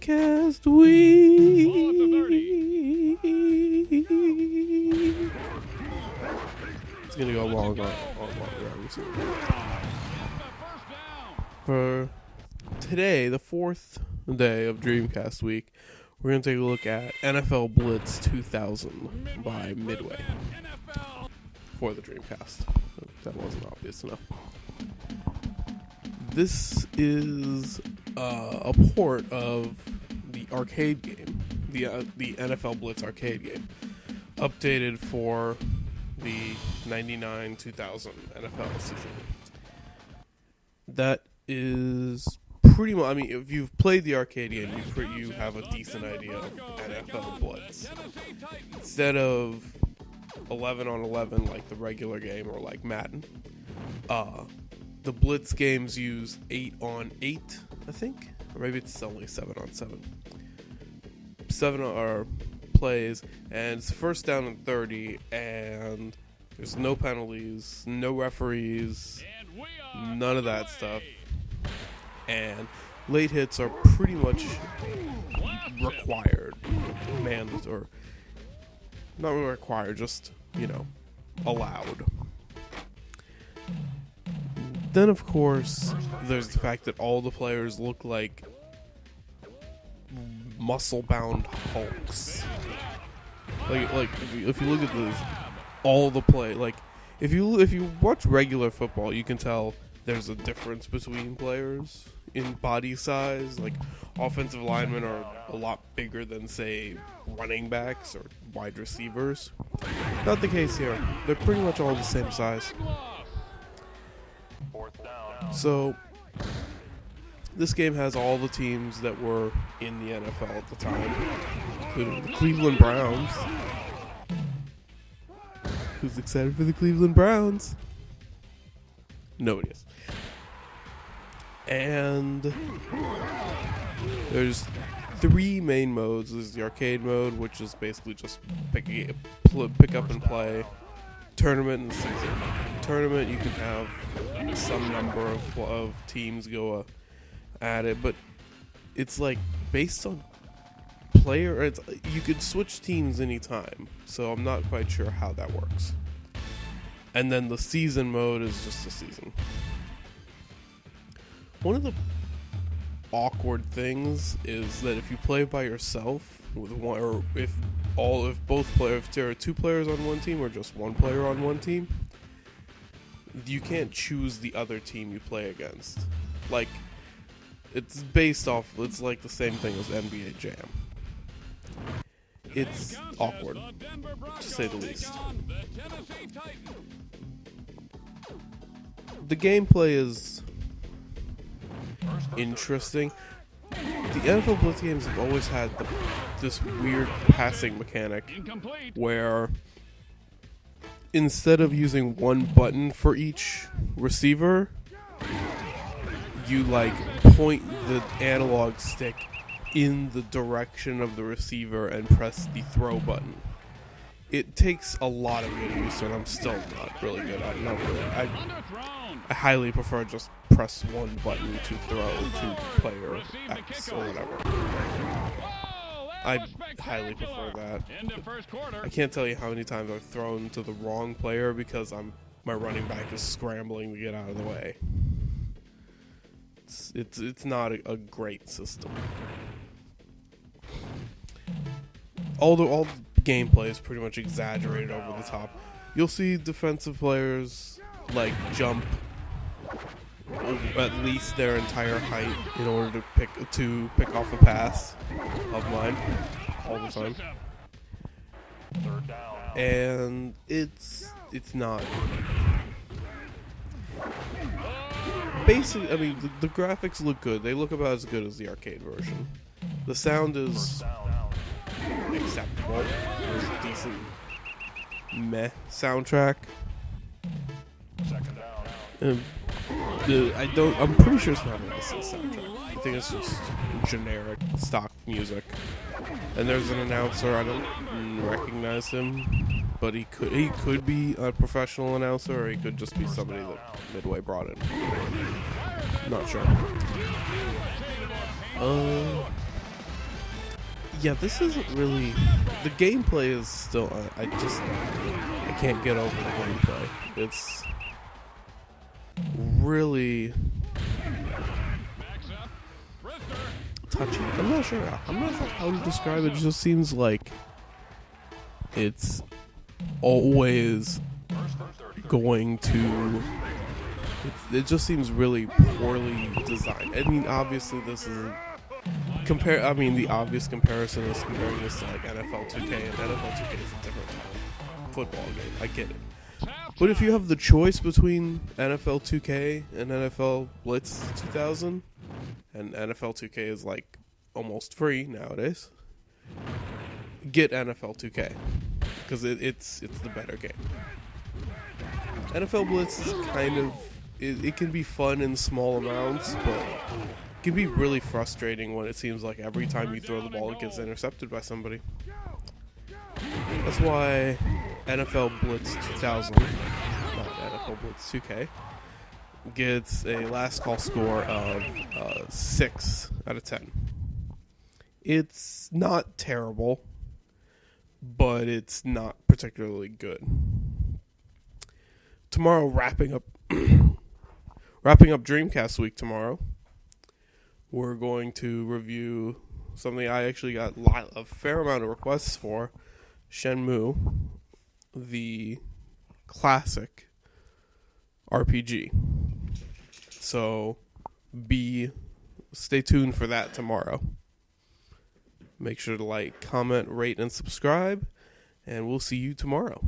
Dreamcast week. It's gonna go longer. For today, the fourth day of Dreamcast week, we're gonna take a look at NFL Blitz 2000 by Midway for the Dreamcast. That wasn't obvious enough. This is a port of the arcade game, the NFL Blitz arcade game, updated for the 99-2000 NFL season. That is pretty much, I mean, if you've played the arcade game, you have a decent idea of NFL Blitz. Instead of 11 on 11 like the regular game or like Madden, the Blitz games use 8 on 8, I think, or maybe it's only 7 on 7. 7 are plays, and it's first down and 30, and there's no penalties, no referees, none of that stuff, and late hits are pretty much required, or not really required, just, allowed. Then, of course, there's the fact that all the players look like muscle-bound hulks. Like if you look at this, all the play, like if you watch regular football, you can tell there's a difference between players in body size. Like offensive linemen are a lot bigger than, say, running backs or wide receivers. Not the case here. They're pretty much all the same size. So, this game has all the teams that were in the NFL at the time, including the Cleveland Browns. Who's excited for the Cleveland Browns? Nobody is. And there's 3 main modes. There's the arcade mode, which is basically just pick up and play. Tournament and season. Tournament, you can have some number of teams go at it, but it's like based on player. You could switch teams anytime, so I'm not quite sure how that works. And then the season mode is just a season. One of the awkward things is that if you play by yourself with one, or if there are 2 players on one team or just 1 player on one team, you can't choose the other team you play against. Like, it's like the same thing as NBA Jam. It's awkward, to say the least. The gameplay is interesting. The NFL Blitz games have always had this weird passing mechanic where instead of using 1 button for each receiver, you point the analog stick in the direction of the receiver and press the throw button. It takes a lot of getting used to, and I'm still not really good at it. I highly prefer just press 1 button to throw to player X or whatever. I highly prefer that. I can't tell you how many times I've thrown to the wrong player because my running back is scrambling to get out of the way. It's not a great system. All the gameplay is pretty much exaggerated over the top. You'll see defensive players jump at least their entire height in order to pick off a pass of mine all the time. And it's not basically, I mean, the graphics look good. They look about as good as the arcade version. The sound is acceptable. There's a decent soundtrack. I'm pretty sure it's not a licensed soundtrack. I think it's just generic stock music. And there's an announcer. I don't recognize him, but he could be a professional announcer, or he could just be somebody that Midway brought in. Not sure. Yeah, this isn't really... The gameplay is still... I can't get over the gameplay. It's really touchy. I'm not sure how to describe it. It just seems like it's always going to... It just seems really poorly designed. I mean, obviously this is... the obvious comparison is comparing this to like NFL 2K, and NFL 2K is a different kind of football game. I get it. But if you have the choice between NFL 2K and NFL Blitz 2000, and NFL 2K is like almost free nowadays, get NFL 2K because it's the better game. NFL Blitz is kind of it can be fun in small amounts, but it can be really frustrating when it seems like every time you throw the ball it gets intercepted by somebody. That's why NFL Blitz 2000, not NFL Blitz 2K, gets a last call score of 6 out of 10. It's not terrible, but it's not particularly good. Tomorrow, wrapping up Dreamcast week tomorrow, we're going to review something I actually got a fair amount of requests for, Shenmue, the classic RPG. So stay tuned for that tomorrow. Make sure to like, comment, rate, and subscribe, and we'll see you tomorrow.